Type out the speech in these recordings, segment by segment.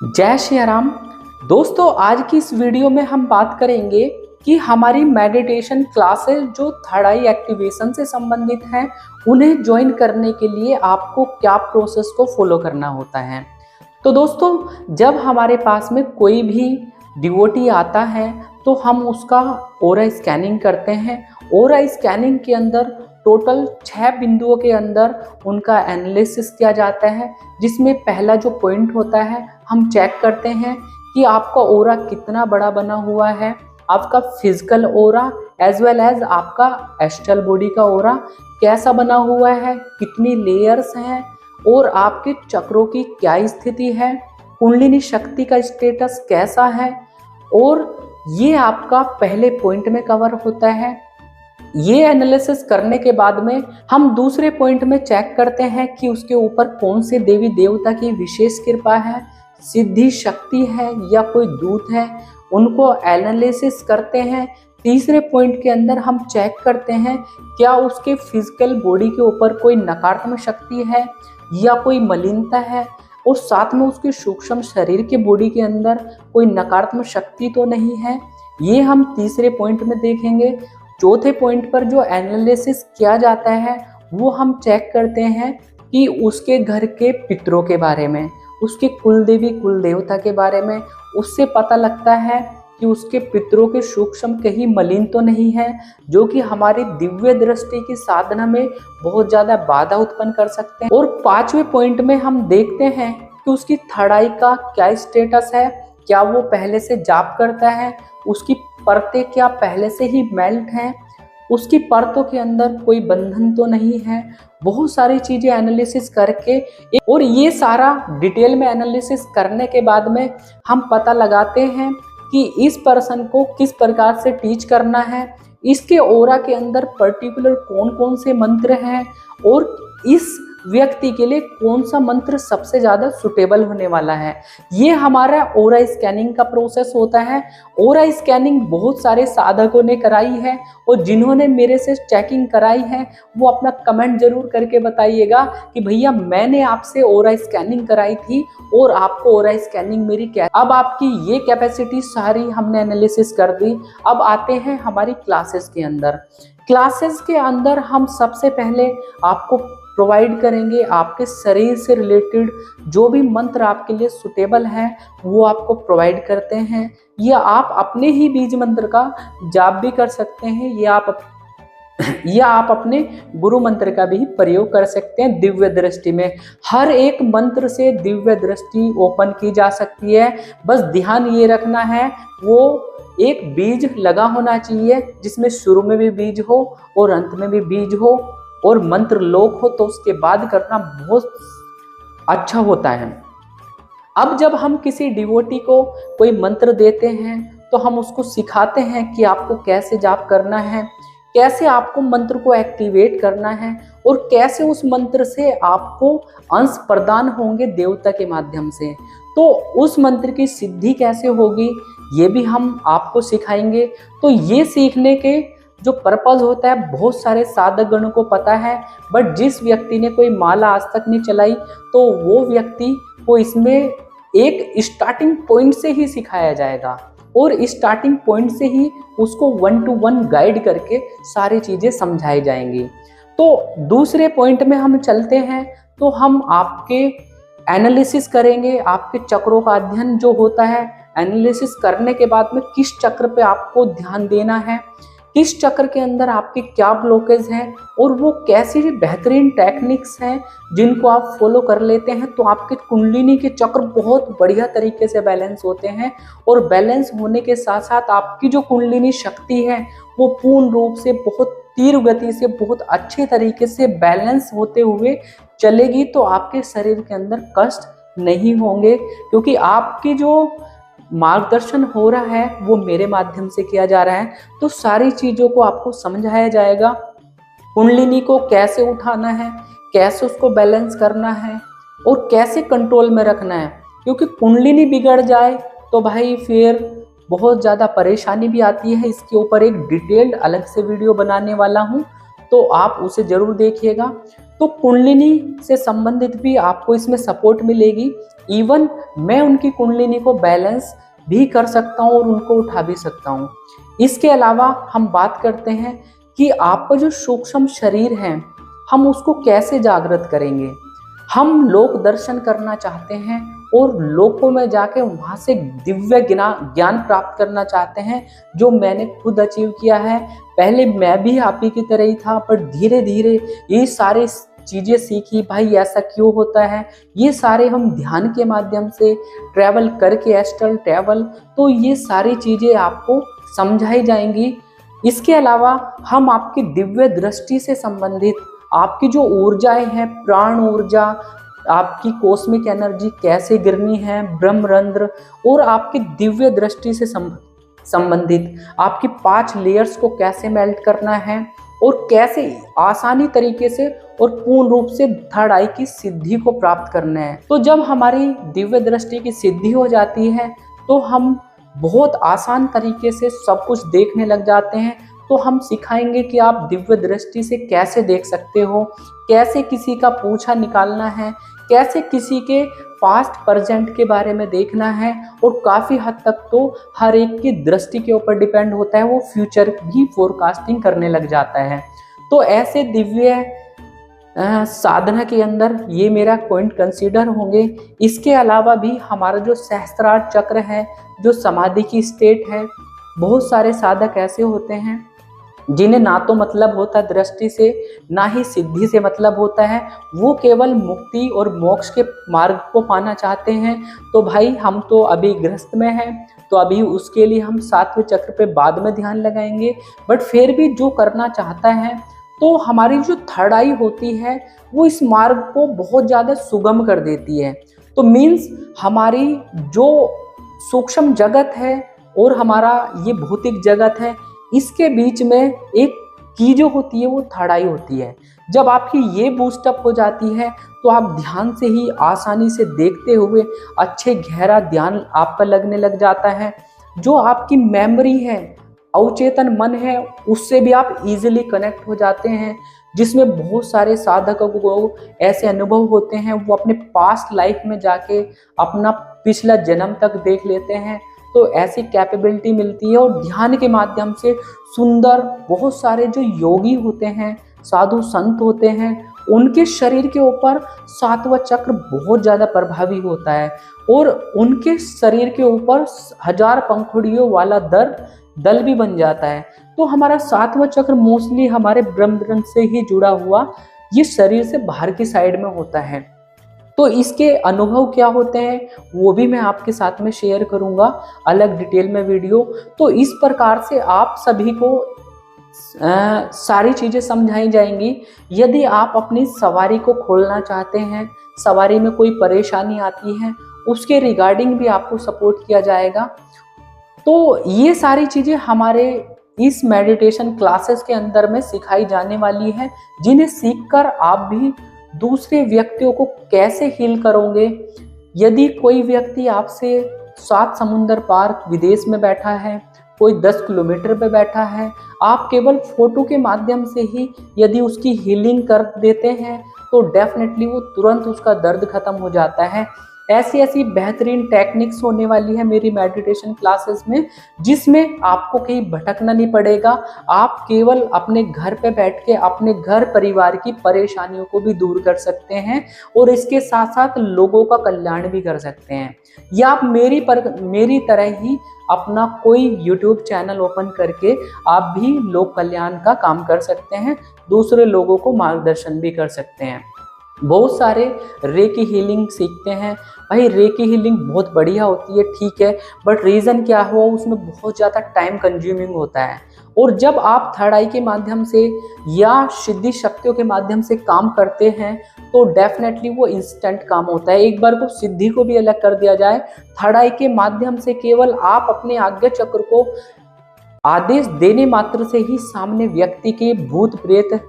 जय श्री राम। दोस्तों, आज की इस वीडियो में हम बात करेंगे कि हमारी मेडिटेशन क्लासेस जो थर्ड आई एक्टिवेशन से संबंधित हैं, उन्हें ज्वाइन करने के लिए आपको क्या प्रोसेस को फॉलो करना होता है। तो दोस्तों, जब हमारे पास में कोई भी डिवोटी आता है तो हम उसका ऑरा स्कैनिंग करते हैं। ऑरा स्कैनिंग के अंदर टोटल 6 बिंदुओं के अंदर उनका एनालिसिस किया जाता है, जिसमें पहला जो पॉइंट होता है, हम चेक करते हैं कि आपका ऑरा कितना बड़ा बना हुआ है, आपका physical aura as well as आपका एस्ट्रल बॉडी का ऑरा कैसा बना हुआ है, कितनी लेयर्स हैं और आपके चक्रों की क्या स्थिति है, कुंडलिनी शक्ति का स्टेटस कैसा है। और ये आपका पहले पॉइंट में कवर होता है। ये एनालिसिस करने के बाद में हम दूसरे पॉइंट में चेक करते हैं कि उसके ऊपर कौन से देवी देवता की विशेष कृपा है, सिद्धि शक्ति है या कोई दूत है, उनको एनालिसिस करते हैं। तीसरे पॉइंट के अंदर हम चेक करते हैं क्या उसके फिजिकल बॉडी के ऊपर कोई नकारात्मक शक्ति है या कोई मलिनता है, और साथ में उसके सूक्ष्म शरीर के बॉडी के अंदर कोई नकारात्मक शक्ति तो नहीं है। ये हम तीसरे पॉइंट में देखेंगे। चौथे पॉइंट पर जो एनालिसिस किया जाता है वो हम चेक करते हैं कि उसके घर के पितरों के बारे में, उसके कुल देवी कुल देवता के बारे में। उससे पता लगता है कि उसके पितरों के सूक्ष्म कहीं मलिन तो नहीं है, जो कि हमारी दिव्य दृष्टि की साधना में बहुत ज़्यादा बाधा उत्पन्न कर सकते हैं। और पांचवें पॉइंट में हम देखते हैं कि उसकी थर्ड आई का क्या स्टेटस है, क्या वो पहले से जाप करता है, उसकी परतें क्या पहले से ही मेल्ट हैं, उसकी परतों के अंदर कोई बंधन तो नहीं है। बहुत सारी चीज़ें एनालिसिस करके और ये सारा डिटेल में एनालिसिस करने के बाद में हम पता लगाते हैं कि इस पर्सन को किस प्रकार से टीच करना है, इसके ऑरा के अंदर पर्टिकुलर कौन कौन से मंत्र हैं और इस व्यक्ति के लिए कौन सा मंत्र सबसे ज़्यादा सुटेबल होने वाला है। ये हमारा ऑरा स्कैनिंग का प्रोसेस होता है। ऑरा स्कैनिंग बहुत सारे साधकों ने कराई है और जिन्होंने मेरे से चेकिंग कराई है वो अपना कमेंट जरूर करके बताइएगा कि भैया मैंने आपसे ऑरा स्कैनिंग कराई थी और आपको ऑरा स्कैनिंग मेरी क्या। अब आपकी ये कैपेसिटी सारी हमने एनालिसिस कर दी। अब आते हैं हमारी क्लासेस के अंदर। क्लासेस के अंदर हम सबसे पहले आपको प्रोवाइड करेंगे आपके शरीर से रिलेटेड जो भी मंत्र आपके लिए सुटेबल है वो आपको प्रोवाइड करते हैं। या आप अपने ही बीज मंत्र का जाप भी कर सकते हैं या आप अपने गुरु मंत्र का भी प्रयोग कर सकते हैं। दिव्य दृष्टि में हर एक मंत्र से दिव्य दृष्टि ओपन की जा सकती है। बस ध्यान ये रखना है वो एक बीज लगा होना चाहिए, जिसमें शुरू में भी बीज हो और अंत में भी बीज हो और मंत्र लोक हो, तो उसके बाद करना बहुत अच्छा होता है। अब जब हम किसी डिवोटी को कोई मंत्र देते हैं तो हम उसको सिखाते हैं कि आपको कैसे जाप करना है, कैसे आपको मंत्र को एक्टिवेट करना है और कैसे उस मंत्र से आपको अंश प्रदान होंगे देवता के माध्यम से। तो उस मंत्र की सिद्धि कैसे होगी ये भी हम आपको सिखाएंगे। तो ये सीखने के जो पर्पस होता है बहुत सारे साधक गणों को पता है, बट जिस व्यक्ति ने कोई माला आज तक नहीं चलाई तो वो व्यक्ति को इसमें एक स्टार्टिंग पॉइंट से ही सिखाया जाएगा और स्टार्टिंग पॉइंट से ही उसको 1 to 1 गाइड करके सारी चीज़ें समझाई जाएंगी। तो दूसरे पॉइंट में हम चलते हैं तो हम आपके एनालिसिस करेंगे। आपके चक्रों का अध्ययन जो होता है, एनालिसिस करने के बाद में किस चक्र पे आपको ध्यान देना है, किस चक्र के अंदर आपके क्या ब्लॉकेज हैं और वो कैसी बेहतरीन टेक्निक्स हैं जिनको आप फॉलो कर लेते हैं तो आपके कुंडलिनी के चक्र बहुत बढ़िया तरीके से बैलेंस होते हैं। और बैलेंस होने के साथ साथ आपकी जो कुंडलिनी शक्ति है वो पूर्ण रूप से बहुत तीव्र गति से बहुत अच्छे तरीके से बैलेंस होते हुए चलेगी। तो आपके शरीर के अंदर कष्ट नहीं होंगे, क्योंकि आपकी जो मार्गदर्शन हो रहा है वो मेरे माध्यम से किया जा रहा है। तो सारी चीज़ों को आपको समझाया जाएगा, कुंडलिनी को कैसे उठाना है, कैसे उसको बैलेंस करना है और कैसे कंट्रोल में रखना है। क्योंकि कुंडलिनी बिगड़ जाए तो भाई फिर बहुत ज़्यादा परेशानी भी आती है। इसके ऊपर एक डिटेल्ड अलग से वीडियो बनाने वाला हूँ, तो आप उसे ज़रूर देखिएगा। तो कुंडलिनी से संबंधित भी आपको इसमें सपोर्ट मिलेगी। इवन मैं उनकी कुंडलिनी को बैलेंस भी कर सकता हूँ और उनको उठा भी सकता हूँ। इसके अलावा हम बात करते हैं कि आपका जो सूक्ष्म शरीर है हम उसको कैसे जागृत करेंगे। हम लोक दर्शन करना चाहते हैं और लोकों में जाके वहाँ से दिव्य ज्ञान प्राप्त करना चाहते हैं, जो मैंने खुद अचीव किया है। पहले मैं भी आप ही की तरह ही था, पर धीरे धीरे ये सारे चीज़ें सीखी, भाई ऐसा क्यों होता है। ये सारे हम ध्यान के माध्यम से ट्रैवल करके, एस्ट्रल ट्रैवल, तो ये सारी चीज़ें आपको समझाई जाएंगी। इसके अलावा हम आपकी दिव्य दृष्टि से संबंधित आपकी जो ऊर्जाएं हैं, प्राण ऊर्जा, आपकी कॉस्मिक एनर्जी कैसे गिरनी है, ब्रह्मरंध्र, और आपकी दिव्य दृष्टि से संबंधित आपकी 5 लेयर्स को कैसे मेल्ट करना है और कैसे आसानी तरीके से और पूर्ण रूप से थर्ड आई की सिद्धि को प्राप्त करना है। तो जब हमारी दिव्य दृष्टि की सिद्धि हो जाती है तो हम बहुत आसान तरीके से सब कुछ देखने लग जाते हैं। तो हम सिखाएंगे कि आप दिव्य दृष्टि से कैसे देख सकते हो, कैसे किसी का पूछा निकालना है, कैसे किसी के पास्ट प्रेजेंट के बारे में देखना है, और काफ़ी हद तक तो हर एक की दृष्टि के ऊपर डिपेंड होता है, वो फ्यूचर भी फोरकास्टिंग करने लग जाता है। तो ऐसे दिव्य साधना के अंदर ये मेरा पॉइंट कंसीडर होंगे। इसके अलावा भी हमारा जो सहस्त्रार चक्र है, जो समाधि की स्टेट है, बहुत सारे साधक ऐसे होते हैं जिन्हें ना तो मतलब होता दृष्टि से, ना ही सिद्धि से मतलब होता है, वो केवल मुक्ति और मोक्ष के मार्ग को पाना चाहते हैं। तो भाई हम तो अभी गृहस्थ में हैं, तो अभी उसके लिए हम 7वें चक्र पे बाद में ध्यान लगाएंगे। बट फिर भी जो करना चाहता है, तो हमारी जो थर्ड आई होती है वो इस मार्ग को बहुत ज़्यादा सुगम कर देती है। तो मीन्स हमारी जो सूक्ष्म जगत है और हमारा ये भौतिक जगत है, इसके बीच में एक की जो होती है वो थर्ड आई होती है। जब आपकी ये बूस्टअप हो जाती है तो आप ध्यान से ही आसानी से देखते हुए अच्छे गहरा ध्यान आपका लगने लग जाता है। जो आपकी मेमोरी है, अवचेतन मन है, उससे भी आप इजीली कनेक्ट हो जाते हैं। जिसमें बहुत सारे साधकों को ऐसे अनुभव होते हैं, वो अपने पास्ट लाइफ में जाके अपना पिछला जन्म तक देख लेते हैं। तो ऐसी कैपेबिलिटी मिलती है। और ध्यान के माध्यम से सुंदर बहुत सारे जो योगी होते हैं, साधु संत होते हैं, उनके शरीर के ऊपर 7वां चक्र बहुत ज़्यादा प्रभावी होता है और उनके शरीर के ऊपर 1000 पंखुड़ियों वाला दल भी बन जाता है। तो हमारा 7वां चक्र मोस्टली हमारे ब्रह्मरंध्र से ही जुड़ा हुआ, ये शरीर से बाहर की साइड में होता है। तो इसके अनुभव क्या होते हैं वो भी मैं आपके साथ में शेयर करूंगा अलग डिटेल में वीडियो। तो इस प्रकार से आप सभी को सारी चीज़ें समझाई जाएंगी। यदि आप अपनी सवारी को खोलना चाहते हैं, सवारी में कोई परेशानी आती है, उसके रिगार्डिंग भी आपको सपोर्ट किया जाएगा। तो ये सारी चीज़ें हमारे इस मेडिटेशन क्लासेस के अंदर में सिखाई जाने वाली है, जिन्हें सीखकर आप भी दूसरे व्यक्तियों को कैसे हील करोगे। यदि कोई व्यक्ति आपसे 7 समुंदर पार विदेश में बैठा है, कोई 10 किलोमीटर पे बैठा है, आप केवल फोटो के माध्यम से ही यदि उसकी हीलिंग कर देते हैं तो डेफिनेटली वो तुरंत उसका दर्द खत्म हो जाता है। ऐसी ऐसी बेहतरीन टेक्निक्स होने वाली है मेरी मेडिटेशन क्लासेस में, जिसमें आपको कहीं भटकना नहीं पड़ेगा। आप केवल अपने घर पे बैठ के अपने घर परिवार की परेशानियों को भी दूर कर सकते हैं और इसके साथ साथ लोगों का कल्याण भी कर सकते हैं। या आप मेरी तरह ही अपना कोई YouTube चैनल ओपन करके आप भी लोक कल्याण का काम कर सकते हैं, दूसरे लोगों को मार्गदर्शन भी कर सकते हैं। बहुत सारे रेकी हीलिंग सीखते हैं। भाई रेकी हीलिंग बहुत बढ़िया होती है, ठीक है, बट रीज़न क्या हुआ, उसमें बहुत ज़्यादा टाइम कंज्यूमिंग होता है। और जब आप थर्ड आई के माध्यम से या सिद्धि शक्तियों के माध्यम से काम करते हैं तो डेफिनेटली वो इंस्टेंट काम होता है। एक बार को सिद्धि को भी अलग कर दिया जाए, थर्ड आई के माध्यम से केवल आप अपने आज्ञा चक्र को आदेश देने मात्र से ही सामने व्यक्ति के भूत प्रेत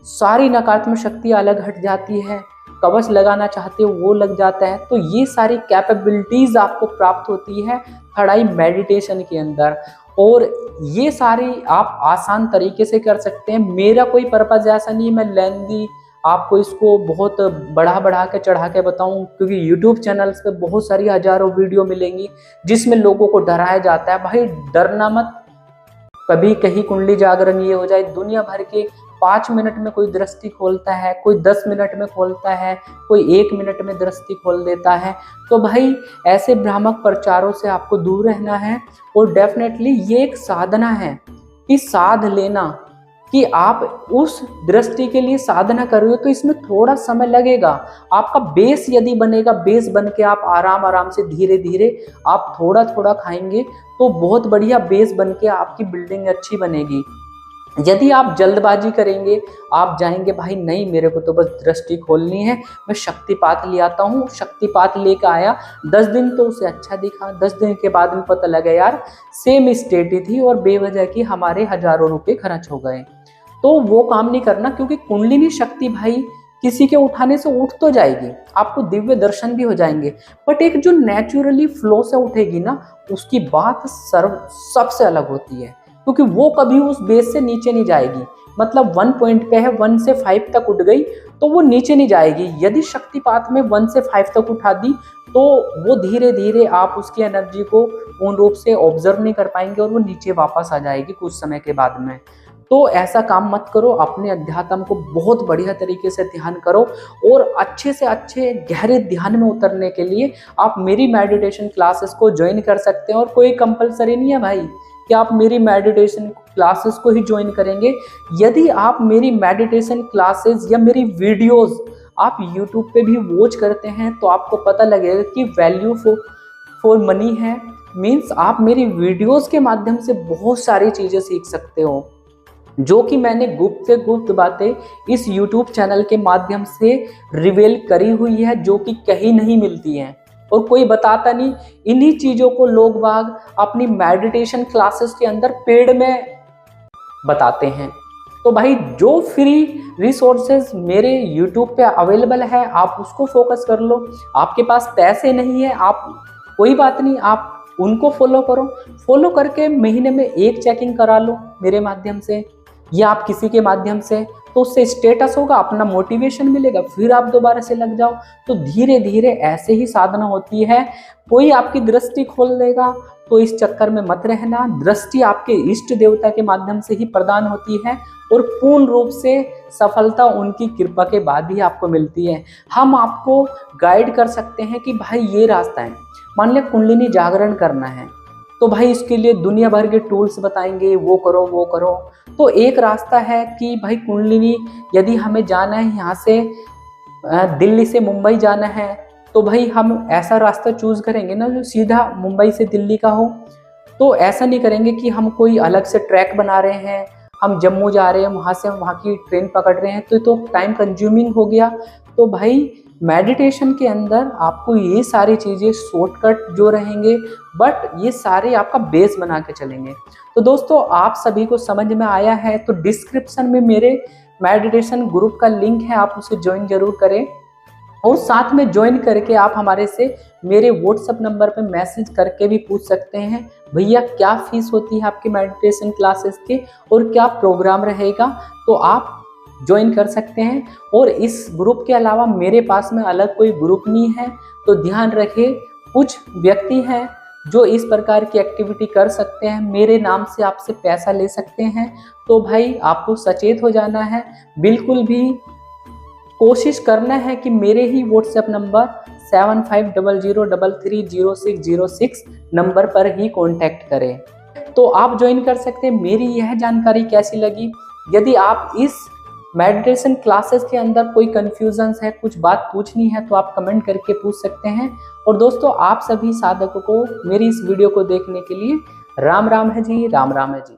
सारी नकारात्मक शक्ति अलग हट जाती है। कवच लगाना चाहते हो वो लग जाता है। तो ये सारी कैपेबिलिटीज आपको प्राप्त होती है थर्ड आई मेडिटेशन के अंदर, और ये सारी आप आसान तरीके से कर सकते हैं। मेरा कोई पर्पज ऐसा नहीं है मैं लेंदी आपको इसको बहुत बढ़ा के चढ़ा के बताऊं, क्योंकि यूट्यूब चैनल्स पे बहुत सारी हजारों वीडियो मिलेंगी जिसमें लोगों को डराया जाता है। भाई डरना मत, कभी कहीं कुंडली जागरण ये हो जाए, दुनिया भर के 5 मिनट में कोई दृष्टि खोलता है, कोई 10 मिनट में खोलता है, कोई 1 मिनट में दृष्टि खोल देता है। तो भाई ऐसे भ्रामक प्रचारों से आपको दूर रहना है। और डेफिनेटली ये एक साधना है कि साध लेना, कि आप उस दृष्टि के लिए साधना कर रहे हो तो इसमें थोड़ा समय लगेगा। आपका बेस यदि बनेगा, बेस बन के आप आराम आराम से धीरे धीरे आप थोड़ा थोड़ा खाएंगे तो बहुत बढ़िया बेस बन के आपकी बिल्डिंग अच्छी बनेगी। यदि आप जल्दबाजी करेंगे, आप जाएंगे भाई नहीं मेरे को तो बस दृष्टि खोलनी है, मैं शक्तिपात ले आता हूँ, शक्तिपात लेकर आया, 10 दिन तो उसे अच्छा दिखा, 10 दिन के बाद में पता लगा यार सेम स्टेट ही थी और बेवजह की हमारे हजारों रुपए खर्च हो गए। तो वो काम नहीं करना, क्योंकि कुंडलिनी शक्ति भाई किसी के उठाने से उठ तो जाएगी, आपको दिव्य दर्शन भी हो जाएंगे, बट एक जो नेचुरली फ्लो से उठेगी ना, उसकी बात सबसे अलग होती है, क्योंकि वो कभी उस बेस से नीचे नहीं जाएगी। मतलब 1 पॉइंट पे है, 1 से 5 तक उठ गई तो वो नीचे नहीं जाएगी। यदि शक्तिपात में 1 से 5 तक उठा दी तो वो धीरे धीरे आप उसकी एनर्जी को पूर्ण रूप से ऑब्जर्व नहीं कर पाएंगे और वो नीचे वापस आ जाएगी कुछ समय के बाद में। तो ऐसा काम मत करो, अपने अध्यात्म को बहुत बढ़िया तरीके से ध्यान करो और अच्छे से अच्छे गहरे ध्यान में उतरने के लिए आप मेरी मेडिटेशन क्लासेस को ज्वाइन कर सकते हैं। और कोई कंपलसरी नहीं है भाई कि आप मेरी मेडिटेशन क्लासेस को ही ज्वाइन करेंगे। यदि आप मेरी मेडिटेशन क्लासेस या मेरी वीडियोस आप यूट्यूब पे भी वॉच करते हैं तो आपको पता लगेगा कि वैल्यू फॉर मनी है। मीन्स आप मेरी वीडियोस के माध्यम से बहुत सारी चीज़ें सीख सकते हो, जो कि मैंने गुप्त से गुप्त बातें इस YouTube चैनल के माध्यम से रिवील करी हुई है, जो कि कहीं नहीं मिलती हैं और कोई बताता नहीं। इन्हीं चीज़ों को लोग बाग अपनी मेडिटेशन क्लासेस के अंदर पेड में बताते हैं। तो भाई जो फ्री रिसोर्सेज मेरे YouTube पे अवेलेबल है आप उसको फोकस कर लो। आपके पास पैसे नहीं है, आप कोई बात नहीं, आप उनको फॉलो करो। फॉलो करके महीने में 1 चेकिंग करा लो मेरे माध्यम से या आप किसी के माध्यम से, तो उससे स्टेटस होगा, अपना मोटिवेशन मिलेगा, फिर आप दोबारा से लग जाओ। तो धीरे धीरे ऐसे ही साधना होती है। कोई आपकी दृष्टि खोल देगा तो इस चक्कर में मत रहना। दृष्टि आपके इष्ट देवता के माध्यम से ही प्रदान होती है और पूर्ण रूप से सफलता उनकी कृपा के बाद ही आपको मिलती है। हम आपको गाइड कर सकते हैं कि भाई ये रास्ता है। मान लिया कुंडलिनी जागरण करना है तो भाई इसके लिए दुनिया भर के टूल्स बताएंगे, वो करो वो करो। तो एक रास्ता है कि भाई कुंडलिनी यदि हमें जाना है, यहाँ से दिल्ली से मुंबई जाना है तो भाई हम ऐसा रास्ता चूज करेंगे ना जो सीधा मुंबई से दिल्ली का हो। तो ऐसा नहीं करेंगे कि हम कोई अलग से ट्रैक बना रहे हैं, हम जम्मू जा रहे हैं, वहाँ से हम वहाँ की ट्रेन पकड़ रहे हैं, तो टाइम कंज्यूमिंग हो गया। तो भाई मेडिटेशन के अंदर आपको ये सारी चीज़ें शॉर्टकट जो रहेंगे, बट ये सारे आपका बेस बना के चलेंगे। तो दोस्तों आप सभी को समझ में आया है तो डिस्क्रिप्शन में मेरे मेडिटेशन ग्रुप का लिंक है, आप उसे ज्वाइन जरूर करें। और साथ में ज्वाइन करके आप हमारे से मेरे व्हाट्सएप नंबर पे मैसेज करके भी पूछ सकते हैं भैया क्या फीस होती है आपके मेडिटेशन क्लासेस के और क्या प्रोग्राम रहेगा, तो आप ज्वाइन कर सकते हैं। और इस ग्रुप के अलावा मेरे पास में अलग कोई ग्रुप नहीं है। तो ध्यान रखें, कुछ व्यक्ति हैं जो इस प्रकार की एक्टिविटी कर सकते हैं, मेरे नाम से आपसे पैसा ले सकते हैं। तो भाई आपको सचेत हो जाना है, बिल्कुल भी कोशिश करना है कि मेरे ही व्हाट्सएप नंबर 7500330606 नंबर पर ही कांटेक्ट करें। तो आप ज्वाइन कर सकते हैं। मेरी यह जानकारी कैसी लगी, यदि आप इस मेडिटेशन क्लासेस के अंदर कोई कंफ्यूजन्स है, कुछ बात पूछनी है तो आप कमेंट करके पूछ सकते हैं। और दोस्तों आप सभी साधकों को मेरी इस वीडियो को देखने के लिए राम राम है जी, राम राम है जी।